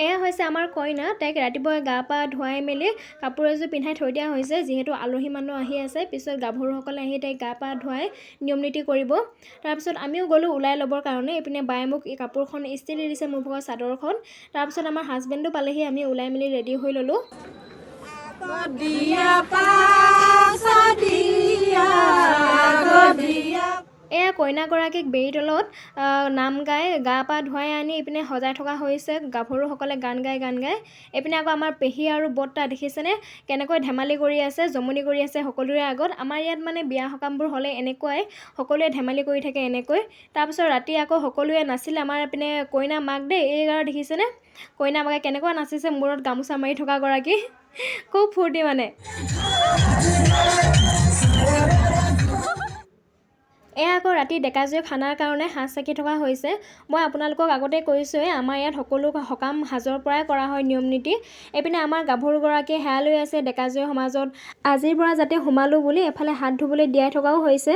এয়া হৈছে আমাৰ কইনা। তাইক ৰাতিপুৱা গা পা ধুৱাই মেলি কাপোৰ এযোৰ পিন্ধাই থৈ দিয়া হৈছে, যিহেতু আলহী মানুহ আহি আছে। পিছত গাভৰুসকলে আহি তাইক গা পা ধুৱাই নিয়ম নীতি কৰিব। তাৰপিছত আমিও গ'লোঁ ওলাই ল'বৰ কাৰণে। এইপিনে বায়ে মোক এই কাপোৰখন ইস্ত্ৰি দিছে, মোৰ ভাগৰ চাদৰখন। তাৰপিছত আমাৰ হাজবেণ্ডো পালেহি, আমি ওলাই মেলি ৰেডি হৈ ল'লোঁ। এয়া কইনাগৰাকীক বেৰীতলত নাম গাই গা পা ধুৱাই আনি এইপিনে সজাই থকা হৈছে। গাভৰুসকলে গান গাই এইপিনে আকৌ আমাৰ পেহী আৰু বৰ্তা দেখিছেনে কেনেকৈ ধেমালি কৰি আছে, জমনি কৰি আছে সকলোৰে আগত। আমাৰ ইয়াত মানে বিয়া সকামবোৰ হ'লে এনেকুৱাই, সকলোৱে ধেমালি কৰি থাকে এনেকৈ। তাৰপিছত ৰাতি আকৌ সকলোৱে নাছিলে। আমাৰ এইপিনে কইনা মাক দেই, এইবাৰ দেখিছেনে কইনা মাকে কেনেকুৱা নাচিছে, মূৰত গামোচা মাৰি থকা গৰাকী। খুব ফূৰ্তি মানে। এয়া আকৌ ৰাতি ডেকাজুৰি খানাৰ কাৰণে সাজ চাকি থকা হৈছে। মই আপোনালোকক আগতে কৈছোঁৱে, আমাৰ ইয়াত সকলো সকাম সাজৰ পৰাই কৰা হয় নিয়ম নীতি। এইপিনে আমাৰ গাভৰুগৰাকীয়ে সেয়া লৈ আছে ডেকাজুৰি সমাজত আজিৰ পৰা যাতে সোমালোঁ বুলি এফালে হাত ধুবলৈ দিয়াই থকাও হৈছে।